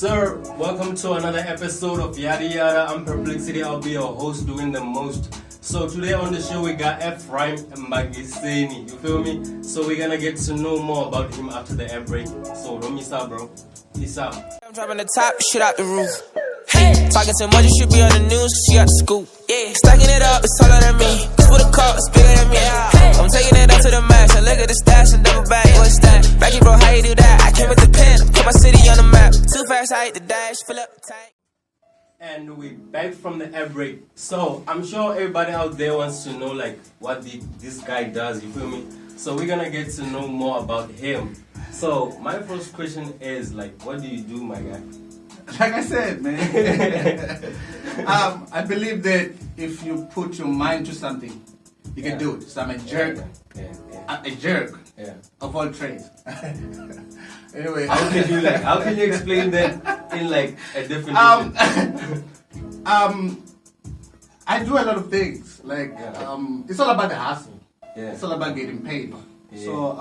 sir, welcome to another episode of Yada Yada. I'm Perplexity, I'll be your host doing the most. So today on the show we got Mbangiseni, you feel me? So we're gonna get to know more about him after the air break. So don't miss out, bro. Peace out. I'm dropping the top, shit out the roof. Hey, talking so much, you should be on the news, cause she got the scoop. Yeah, stacking it up, it's taller than me. For the cup, it's bigger than me. Hey, I'm taking it up to the max. I look at the stash and double back. What's that? Backy bro, how you do that? I came with the pen, put my city on the map. Too fast, I hit the dash, fill up the tank. And we're back from the air break. So I'm sure everybody out there wants to know like what this guy does, you feel me? So we're gonna get to know more about him. So my first question is like, what do you do, my guy? Like I said, man, I believe that if you put your mind to something, you can do it. So I'm a jerk, a jerk of all trades. Anyway, how can you explain that in like a definition? I do a lot of things. Like it's all about the hustle. Yeah. It's all about getting paid. Yeah. So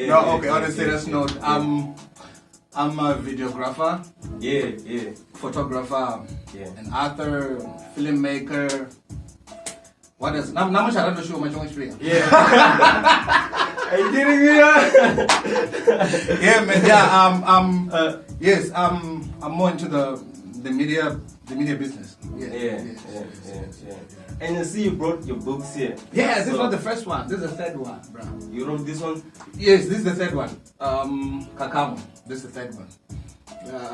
No, okay, on a serious note, I'm a videographer, photographer, an author, filmmaker. What else? Now much I don't know show my English speaking. Yeah. Are you kidding me? Yeah, man. Yeah. Yes. I'm more into the media business. Yeah. And you see, you brought your books here. Yeah, this is not the first one. This is the third one, bro. You wrote this one? Yes, this is the third one. KhaKhanwe. This is the third one.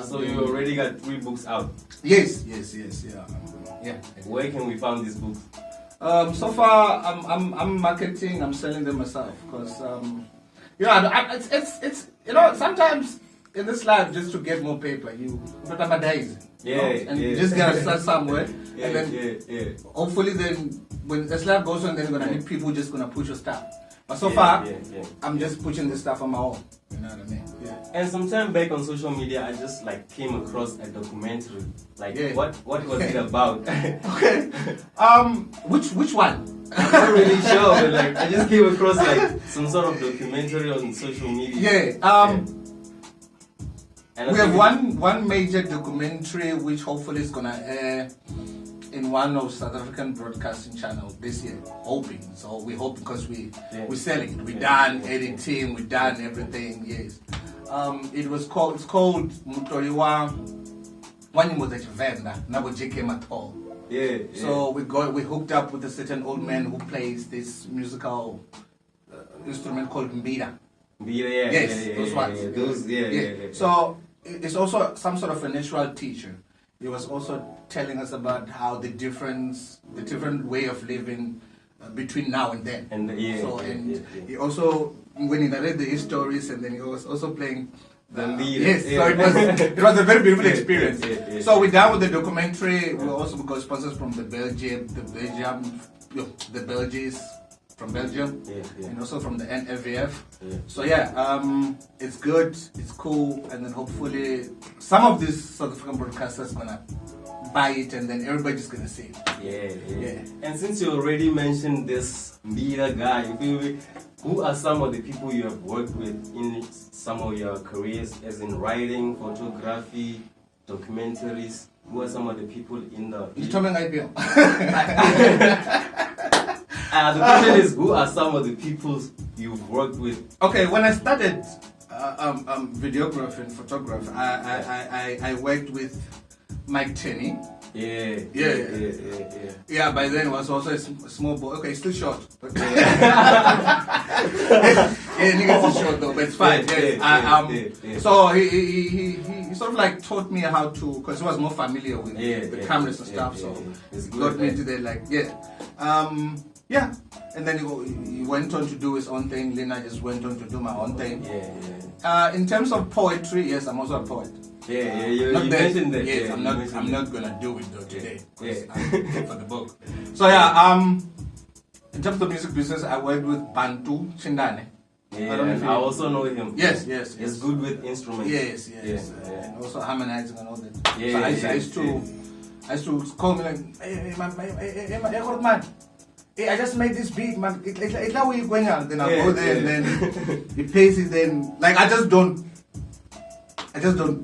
So you already got 3 books out. Yes. Yeah. Where can we find these books? So far, I'm marketing. I'm selling them myself because it's sometimes in this life just to get more paper you you just gotta start somewhere and then hopefully then when this life goes on then you're gonna need people just gonna push your stuff. But so far I'm just pushing this stuff on my own. You know what I mean? Yeah. And sometime back on social media I just like came across a documentary. Like what was it about? Okay. Which one? I'm not really sure, but like I just came across like some sort of documentary on social media. We have one major documentary which hopefully is gonna air in one of South African broadcasting channels this year. Hoping. So we hope because we're selling it. We're done editing, we're done everything, yes. It's called Mutoriwa Wanyimo Venda, Nabo JK Matol. So we hooked up with a certain old man who plays this musical instrument called Mbira. Those ones. So it's also some sort of a natural teacher. He was also telling us about how the different way of living between now and then. He also when he narrated the stories and then he was also playing so it was a very beautiful experience. So we're done with the documentary. We also got sponsors from the Belgians from Belgium, and also from the NFVF. So it's good, it's cool, and then hopefully some of these South African broadcasters gonna buy it, and then everybody's gonna see it. And since you already mentioned this Mbira guy, who are some of the people you have worked with in some of your careers, as in writing, photography, documentaries? Who are some of the people in the? The question is, who are some of the people you've worked with? Okay, when I started videography and photography, I worked with Mike Tenney. Yeah, by then it was also a small boy. Okay, still short. But niggas is short though, but it's fine. So he sort of like taught me how to, because he was more familiar with the cameras and stuff. So he got me into the and then he went on to do his own thing. Lena just went on to do my own thing. In terms of poetry, yes, I'm also a poet. You mentioned that. Yes, I'm not gonna do it though today. I'm for the book. So in terms of music business, I worked with Bantu Chindane. I also know him. Yes. He's good with instruments. Yes. And also harmonizing and all that. I used to call me like, hey man. hey, I just made this beat, man. It's how we going on. Then I go there and then he plays it. Then like I just don't, I just don't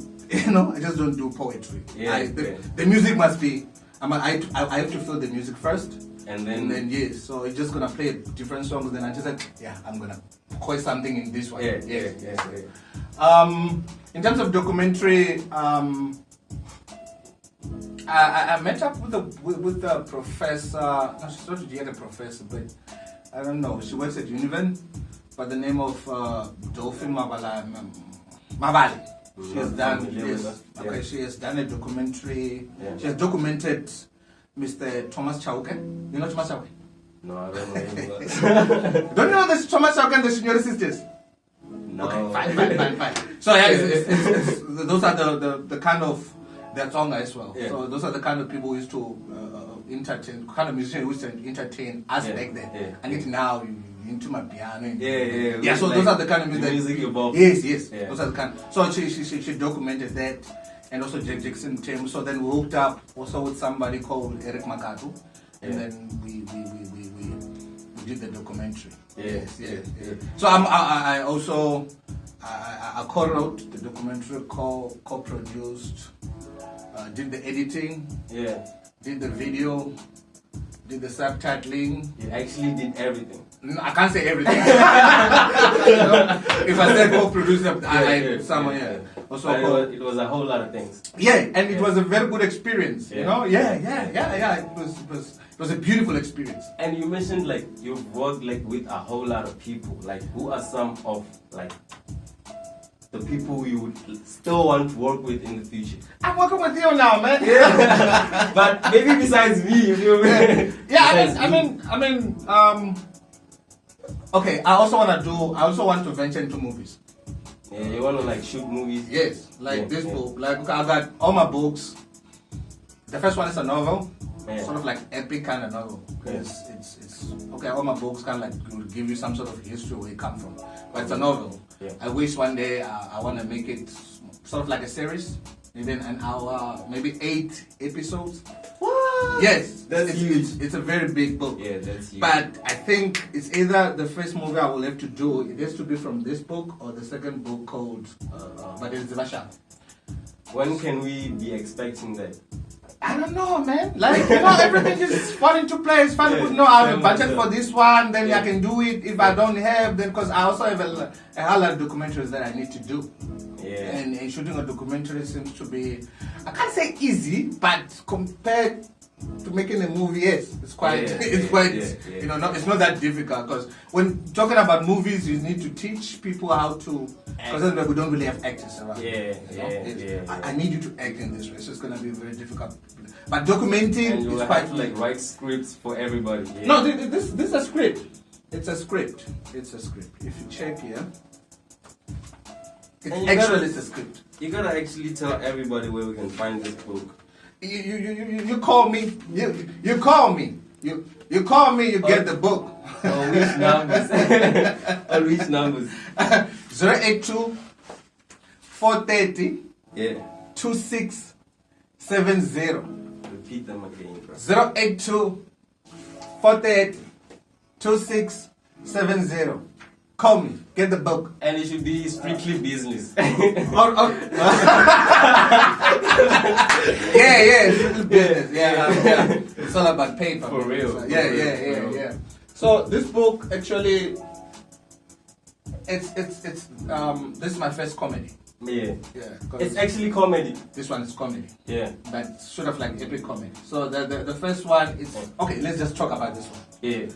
do poetry. The music must be. I have to feel the music first, and then yes. So it's just gonna play different songs. Then I just like, yeah, I'm gonna coin something in this one. Yes. In terms of documentary, I met up with the professor. No, she's not yet a professor, but I don't know. She works at Univen, by the name of Dolphin Mabali. She has done She has done a documentary. Yeah. She has documented Mr. Thomas Chauke. You know Thomas Chauke? No, I don't know him. Don't you know this Thomas Chauke and the Senior Sisters? No. Okay, fine. So yeah, those are the kind of their song as well. Yeah. So those are the kind of people who used to entertain, kind of musicians who used to entertain us back then. Yeah. And it now you into my piano. Yeah. So those are the kind of music evolved. Yes. Yeah. Those are the kind. So she documented that, and also Jack Jackson Tim. So then we hooked up also with somebody called Eric Makatu, and then we did the documentary. Yes. So I also co-wrote the documentary, co-produced, did the editing. Yeah. Did the video. Did the subtitling. You actually did everything. No, I can't say everything. If I said co-producer, someone. Also, it was a whole lot of things. Yeah, and it was a very good experience. You know, It was a beautiful experience. And you mentioned like you've worked like with a whole lot of people. Like, who are some of like the people you would still want to work with in the future? I'm working with you now, man. Yeah. But maybe besides me, you know. I mean, okay. I also want to venture into movies. Yeah, you want to like shoot movies? Yes, like this book. Like I got all my books. The first one is a novel, sort of like epic kind of novel. It's okay. All my books kind of like will give you some sort of history where you come from, but it's a novel. Yeah. I wish one day I want to make it sort of like a series, maybe an hour, maybe 8 episodes. What? Yes, it's a very big book. Yeah, that's huge. But I think it's either the first movie I will have to do. It has to be from this book or the second book called but it's Zivasha. When can we be expecting that? I don't know, man. Like, everything just fall into place. I have a budget for this one, then I can do it. If I don't have, then because I also have a whole lot of documentaries that I need to do. Yeah. And shooting a documentary seems to be, I can't say easy, but compared to making a movie, yes, it's quite, it's not that difficult. Because when talking about movies, you need to teach people how to, because we don't really have actors around. I need you to act in this way, so it's going to be very difficult. But documenting is quite like write scripts for everybody. Yeah. No, this is a script. It's a script. If you check here, it's a script. You gotta actually tell everybody where we can find this book. You call me. You call me. You call me. You get the book. On which numbers? On which numbers? 082 430 2670. Repeat them again, bro. 082 430 2670. Call me, get the book. And it should be strictly business. Strictly business. Yeah. It's all about paper. For real. Yeah. So this book actually, it's this is my first comedy. Yeah. It's actually comedy. This one is comedy. Yeah. But sort of like epic comedy. So the first one is okay. Let's just talk about this one. Yeah.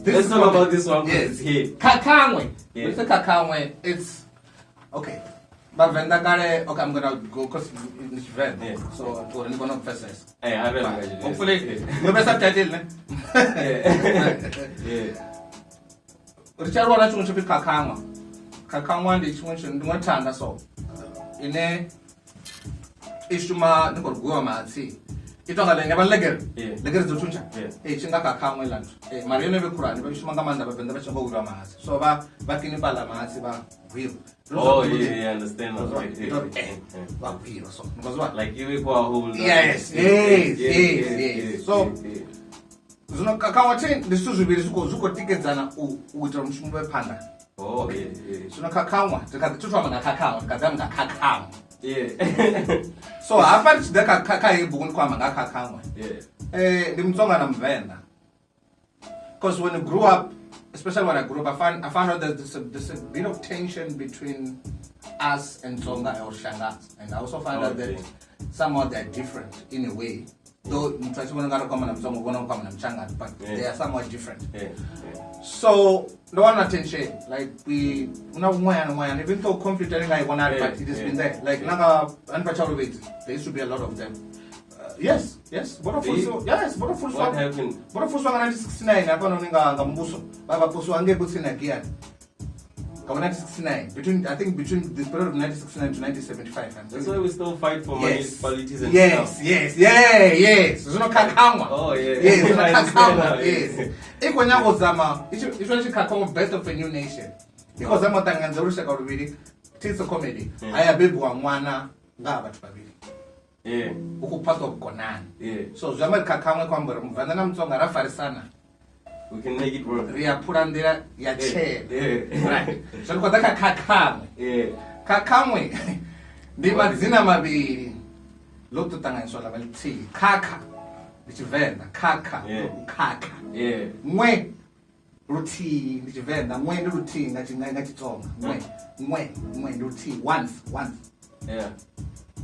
Let's talk about this one. Yes. KhaKhanwe. Yeah. With the KhaKhanwe, it's okay. But when okay, I'm gonna go because it's red. Yeah. So I'm gonna process. Hey, I remember. Hopefully, you best subtitle, ne? Yeah. Richard, what I want to be KhaKhanwe. KhaKhanwe, the expansion, the one time that's all. In a Ishuma, the Gorgoma, Itoka le ngaba leger zotuncha chinga KhaKhanwe land mari yone bekurani ba bishuma ngamanda ba benda bachengo urwa mahazi so ba bakini pala mahazi ba real. Oh yeah, I understand. Ba real so because what like you go a whole yes. So Zvino KhaKhanweThe ndi zwithu zviviri zvikho tikedzana uita mushumo wepanda. Oh yeah. Zvino KhaKhanwe tikatitwa mana KhaKhanwe tikadzama nga KhaKhanwe. Yeah. So hapa tichida KhaKhanwe kwama nga KhaKhanwe. Yeah. Ndi Mutsonga na Mvenda. Because when I grew up, especially when I grew up, I found out that there's a bit of tension between us and Tsonga or Shanga, and I also found out that somehow they're different in a way. Though but they are somewhat different. So no one attention. Like we even though conflict but it has been there. Like there used to be a lot of them. Yes. What happened? What happened? 1969 between the period of 1969 to 1975. That's why we still fight for municipalities and stuff. Yes. There's no KhaKhanwe. Oh yeah. Yes, there's no KhaKhanwe. Yes. Ikwenyango zama, it's KhaKhanwe best of a new nation. Because zama tanganza urusha karubiri, it's a comedy. Aya bebu wa mwana nga abatu babiri. Yeah. Ukupata ukonani. Yeah. So zama KhaKhanwe kwamba mvanda na Mtsonga rafarisana. We can make it work. Riyapurandira ya chair. Yeah. Right. So nikotaka KhaKhanwe. Yeah. KhaKhanwe ndi madzina maviri lokutanganiswa lava lithihi. Khakha ndichivenda, khakha khakha. Yeah. Nwe ruthihi ndichivenda, nwe ndi ruthihi ngachitsonga. Nwe ndi ruthihi, once. Yeah.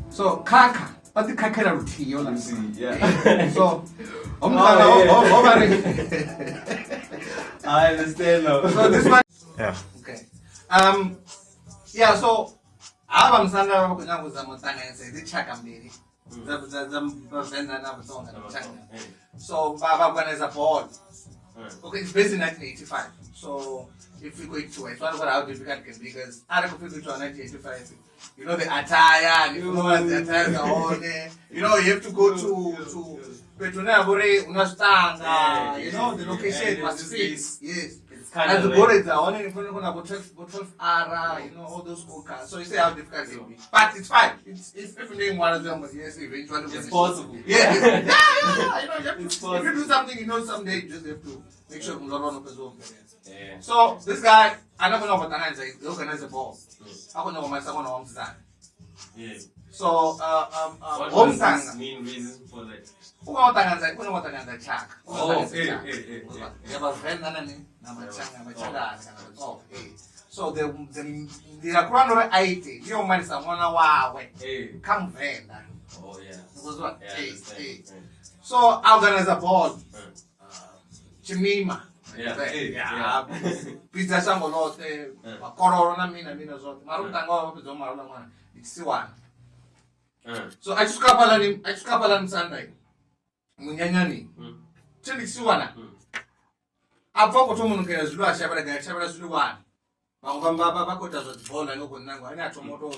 So khakha pati khakhela ruthihi yola. Yeah. So I understand now. So this one. Yeah. Okay. Yeah. So ava msanda vakunyango zamotanganisa ndichaka mbiri. Zavenda na Mutsonga na Changa. So vagwanisa board. Okay, it's based in 1985. So if we go into it, one of how difficult it can be because I don't think it was 1985. You know the attire, you know what the attire are on there. You know you have to go to Petrunabore, Unastanga, you know the location must fit. Yes. And the boards are on it in front of 12 ara, you know, all those cool cars. So you see how difficult it will be. But it's fine. It's definitely one of them, but yes, eventually. It's possible. Yeah. You know, if you do something, you know, someday you just have to make sure you don't run up his own. Yeah. So this guy, I don't know what the hands are. He organized the ball. I don't know what my second home stand. Yeah. So, what was his main reason for that? Who want to answer? Who want to answer? Chak. Oh, You have a friend and so the Quran or 80, you might someone wow. Come venda. Oh yeah. Was what? Yeah. So I organize a ball. Chimima. Yeah. Pizza sangolote. Corona mina zote. Marutango wapi zoma marula it's one. So I just couple on Sunday. Munyanyani. Till it's one. Apo kutomu nkaya zulu ashabara zulu one. Bangamba bakota zoti bola ngoko nango ani atomoto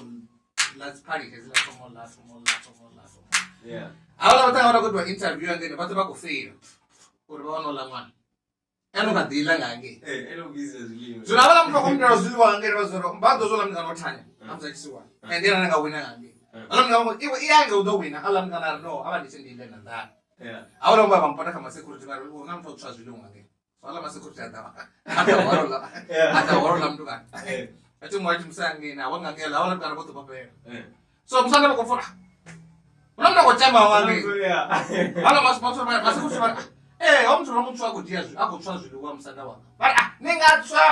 last partykezila tomola. Yeah. Awala batanga bakotwa interview ngene batho bakufika. Uri baona la mwana. Eno kadila ngake. Eno business zulu. Zona bala mfoko mndalo zulu wangere bazoro. Mbado zola mngana othanya. Amzakisiwa. Endela nanga wina ngake. Alamngana iwe iyange udo wina alamngana no abandisendile nanda. Yeah. Awala mbaba mpata kama security baro unamtho kuthazulu ngake. Wala masecurity adawa. Ata warola mntu kana. Athi mwathi msangena wangangela awala mntana kodwa papela. So msana bakufuna. Unamna kochama wange. Wala masecurity baro. Omntu nomuntu akudiyazulu akuthwa zulu kwa msana wanga. But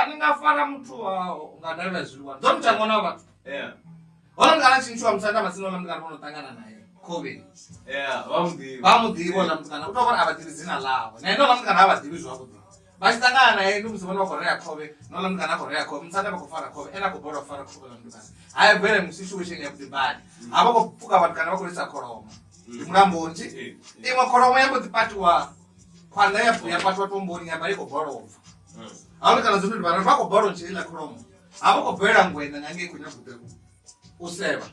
ningafara mtu ngadala zulu kwa. Zomtha ngona bathu. Yeah. Wala mntana chinchwa msana masino la mntana bonotangana naye. COVID. Yeah, Vamudi wala mntana. Utobona abadili zina lawo. Nendo la mntana abadilizwa akudi. Basitangana naye ndumzibona Korea khobe nola mntana Korea khobe mtsana bakufara khobe ena kubora fara khobe la mntana I am very situation of the bad abako fuka batkana bakulisa kholomo imrambo nje imwe kholomo yako dipatiwa khwanda ya patwa tomboni ya bali ko boro awukana zulu bana bako boro nje la kholomo abako bela ngwenda ngange kunya kuteko useba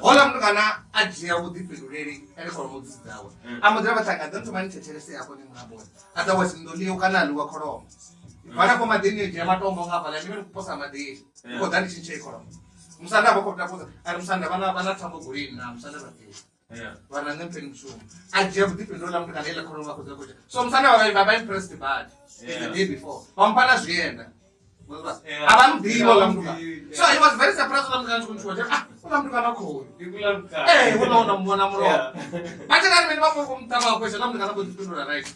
hola mntana ajiya udipilureri ene kholomo dzidawa amadira batanga dantu mani tetherese yako ni mngabona ata wasindoli ukanali wa kholomo bana ko madini je matombo ngapa la nimeni kuposa madini ko dani chinche kholomo msanda bako tapoza ari msanda bana thambo green na msanda bati Yeah. I just deep in Roland Canela Corona. So I'm saying I impressed the bad. It's the day before. Pampana's the end. So he was very surprised when I'm going to watch. I'm going to call. Hey, we know them one more. I didn't mean to talk about question. I'm going to go to the right.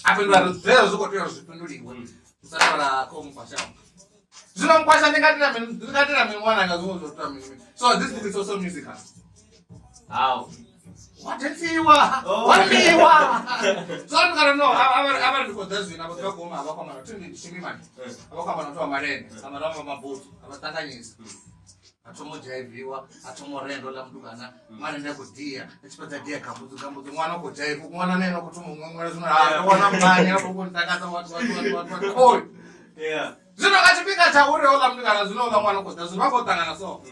I've been rather there as what you're supposed to do. So this book is also musical. How? What did you want? What do you want? So I'm gonna know. I'm gonna go this way. I'm gonna go. I'm gonna to me, man. I'm gonna to my land. I'm gonna go my boat. I'm gonna Tanganyika. Atomo jaiviwa, atomo rendo la mdugana, mwana ndeko dia, expect dia kabuzu mwana ko jaivu, mwana neno kutumu ngomwe zuna, mwana mbani hapo kuntakaza watu. Oi. Yeah. Zino kachipika cha ure ola mdugana zino ola mwana ko dazu bako tangana so.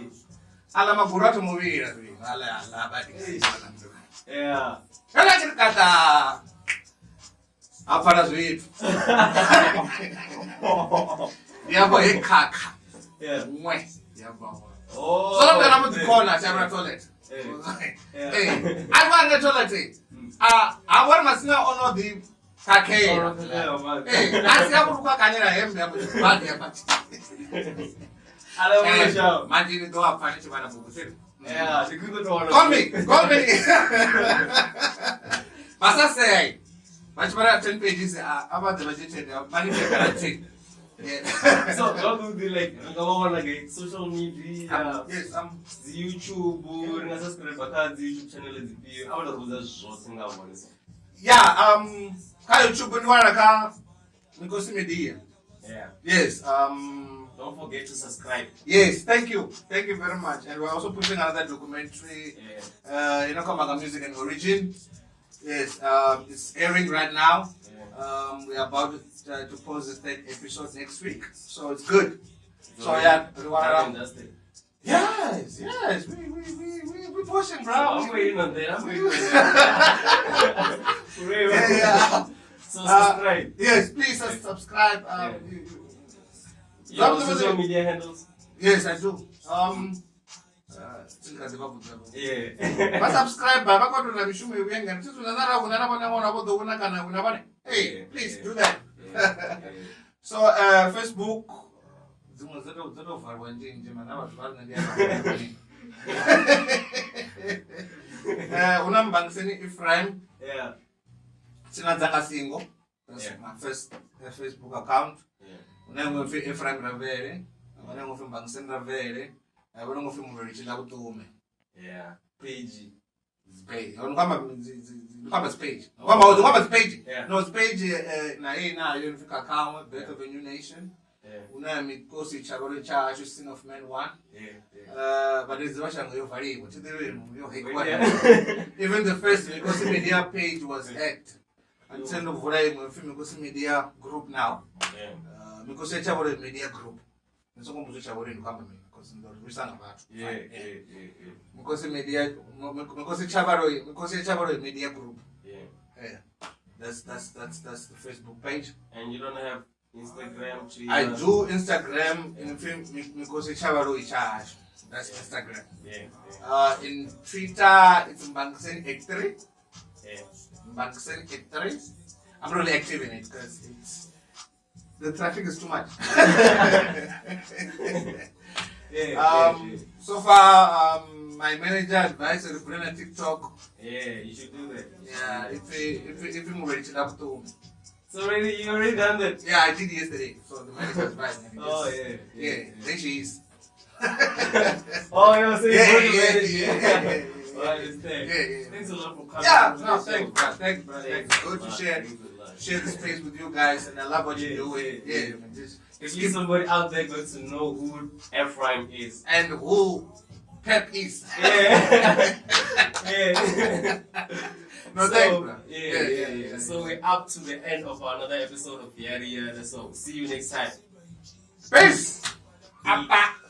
Ala magurato movira tu. Ala abadi. Yeah. Kala chirkata. Afara zuitu. Yabo ekaka. Yeah. Mwe. Yabo. Oh. So I'm gonna put the corner, chamber toilet. Hey, I want the toilet. I want my sister honor the KhaKhanwe. Hey, I see how to cook canera him. Bad here, but. I want to show. Imagine do a funny chibana buku. Yeah, the good one. Call me. Masa say, much better 10 pages about the vegetarian. Money guarantee. Yeah. So how do they like social media? Yes, the YouTube, ringa subscribe the YouTube channel is the how does that short thing out one is? Yeah, YouTube ni wanaka Mikosi Media. Yeah. Yes, don't forget to subscribe. Yes, thank you very much. And we're also pushing another documentary. Yeah. KhaKhanwe Music and Origin. Yes, it's airing right now. We're about to post the third episode next week, so it's good. So yeah, yes, we pushing, bro. I'm waiting on that. Yeah. So subscribe. Yes, please subscribe. You have social media handles? Yes, I do. Yeah. But subscribe, hey, please do that. So Facebook. Mbangiseni Ephraim. Yeah. That's my first Facebook account. Unango fi Ephraim Ravere. Unango fi Mbangiseni Ravere. Unango fi Murichila Kutume. Yeah. Page. Page. It's page. It's page. Yeah. No, it's page. Na you fi KhaKhanwe, Birth of a New Nation. Una mikosi chabole cha Sin of Men 1. Yeah. But it's Russian yo vari. Even the first Mikosi Media page was hacked. Until the Mikosi Media group now. Mikosi chabole media group. Nso kumbuzo chabole nukamba because ndo risana abantu. Yeah. Mikosi Media, Mikosi chabole media group. Yeah. That's the Facebook page. And you don't have Instagram, Twitter? I do Instagram in film Mikosi chabalo charge. That's Instagram. Yeah. In Twitter it's Mbangiseni83. Yeah. Mbangiseni83. I'm really active in it because the traffic is too much. So far, my manager advised to bring a TikTok. Yeah, you should do that. Yeah, if you reach it up to. So you already done that? Yeah, I did yesterday. So the manager advised me. Oh yeah. There she is. Oh, you're saying Yeah. I understand. Yeah. Thanks a lot for coming. Yeah, no, thanks, bro. Good to share the space with you guys, and I love what you do. Yeah. If you somebody out there going to know who Ephraim is and who Pep is. Yeah. No, thanks, bro. Yeah. So we're up to the end of another episode of Yada Yada. So see you next time. Peace. Appa.